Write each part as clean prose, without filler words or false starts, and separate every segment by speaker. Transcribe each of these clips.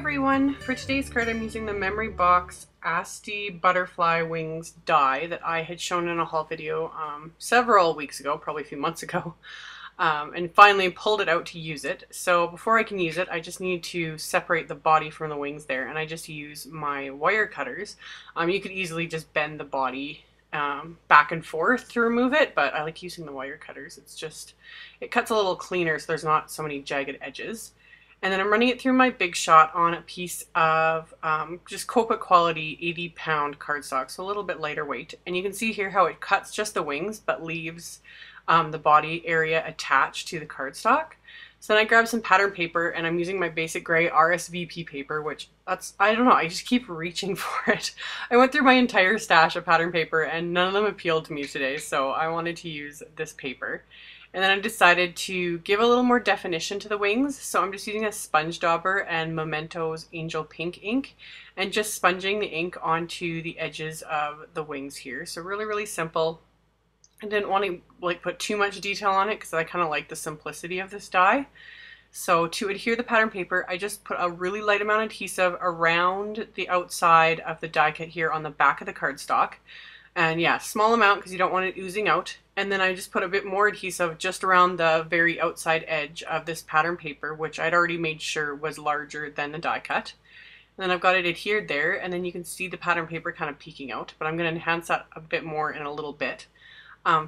Speaker 1: everyone! For today's card I'm using the Memory Box Asti Butterfly Wings die that I had shown in a haul video several weeks ago, probably a few months ago, and finally pulled it out to use it. So before I can use it, I just need to separate the body from the wings there, and I just use my wire cutters. You could easily just bend the body back and forth to remove it, but I like using the wire cutters. It cuts a little cleaner so there's not so many jagged edges. And then I'm running it through my Big Shot on a piece of just Copa quality 80-pound cardstock, so a little bit lighter weight. And you can see here how it cuts just the wings but leaves the body area attached to the cardstock. So then I grabbed some pattern paper, and I'm using my basic gray RSVP paper, which I don't know, I just keep reaching for it. I went through my entire stash of pattern paper and none of them appealed to me today, so I wanted to use this paper. And then I decided to give a little more definition to the wings, so I'm just using a sponge dauber and Memento's Angel Pink ink and just sponging the ink onto the edges of the wings here. So really, really simple. I didn't want to put too much detail on it because I kind of like the simplicity of this die. So to adhere the pattern paper, I just put a really light amount of adhesive around the outside of the die cut here on the back of the cardstock. And yeah, small amount because you don't want it oozing out. And then I just put a bit more adhesive just around the very outside edge of this pattern paper, which I'd already made sure was larger than the die cut. And then I've got it adhered there, and then you can see the pattern paper kind of peeking out, but I'm going to enhance that a bit more in a little bit.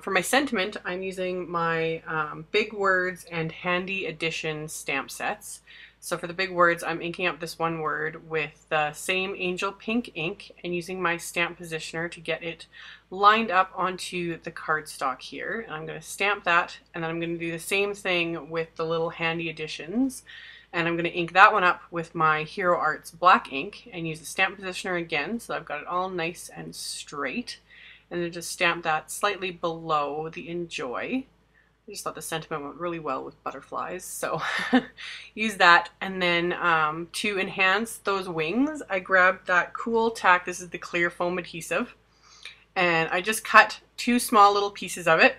Speaker 1: For my sentiment, I'm using my Big Words and Handy Edition stamp sets. So for the big words, I'm inking up this one word with the same Angel Pink ink and using my stamp positioner to get it lined up onto the cardstock here. And I'm going to stamp that, and then I'm going to do the same thing with the little Handy Editions. And I'm going to ink that one up with my Hero Arts black ink and use the stamp positioner again, so I've got it all nice and straight. And then just stamp that slightly below the Enjoy. I just thought the sentiment went really well with butterflies, so use that. And then to enhance those wings, I grabbed that Cool Tack. This is the clear foam adhesive, and I just cut two small little pieces of it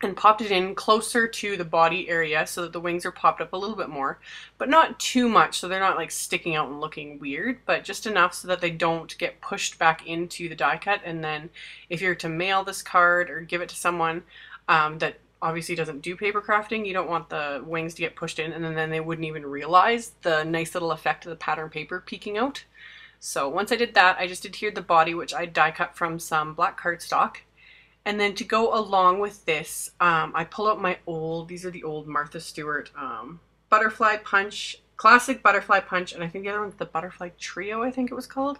Speaker 1: and popped it in closer to the body area so that the wings are popped up a little bit more, but not too much so they're not like sticking out and looking weird, but just enough so that they don't get pushed back into the die cut. And then if you're to mail this card or give it to someone that obviously doesn't do paper crafting, you don't want the wings to get pushed in and then they wouldn't even realize the nice little effect of the pattern paper peeking out. So once I did that, I just adhered the body, which I die cut from some black cardstock. And then to go along with this, I pull out my these are the old Martha Stewart Butterfly Punch, classic Butterfly Punch, and I think the other one's the Butterfly Trio, I think it was called.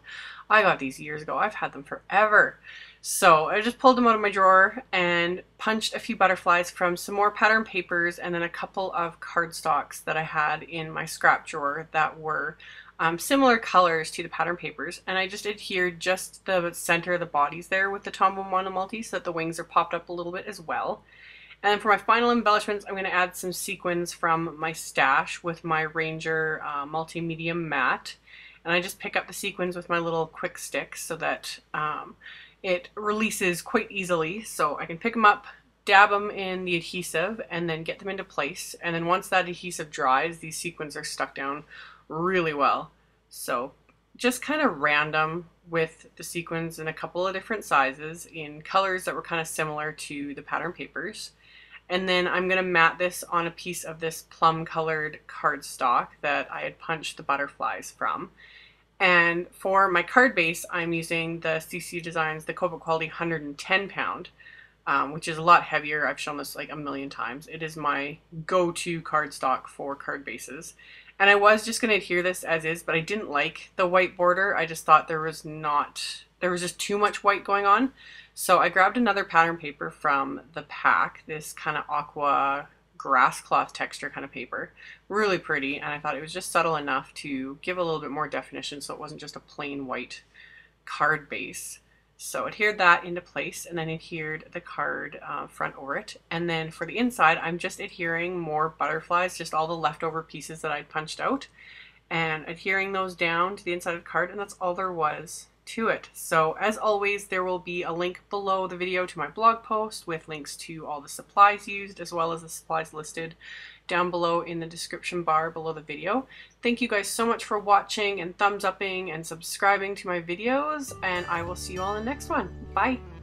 Speaker 1: I got these years ago. I've had them forever. So I just pulled them out of my drawer and punched a few butterflies from some more pattern papers and then a couple of cardstocks that I had in my scrap drawer that were similar colors to the pattern papers. And I just adhered just the center of the bodies there with the Tombow Monomulti so that the wings are popped up a little bit as well. And then for my final embellishments, I'm going to add some sequins from my stash with my Ranger Multimedia Matte. And I just pick up the sequins with my little quick stick so that it releases quite easily. So I can pick them up, dab them in the adhesive, and then get them into place. And then once that adhesive dries, these sequins are stuck down really well. So just kind of random with the sequins in a couple of different sizes in colors that were kind of similar to the pattern papers. And then I'm going to mat this on a piece of this plum colored cardstock that I had punched the butterflies from. And for my card base, I'm using the CC Designs, the Copa Quality 110-pound, which is a lot heavier. I've shown this like a million times. It is my go-to cardstock for card bases. And I was just going to adhere this as is, but I didn't like the white border. I just thought there was just too much white going on. So I grabbed another pattern paper from the pack, this kind of aqua grass cloth texture kind of paper. Really pretty, and I thought it was just subtle enough to give a little bit more definition so it wasn't just a plain white card base. So adhered that into place and then adhered the card front over it. And then for the inside, I'm just adhering more butterflies, just all the leftover pieces that I'd punched out, and adhering those down to the inside of the card, and that's all there was to it. So as always, there will be a link below the video to my blog post with links to all the supplies used, as well as the supplies listed down below in the description bar below the video. Thank you guys so much for watching and thumbs upping and subscribing to my videos, and I will see you all in the next one. Bye!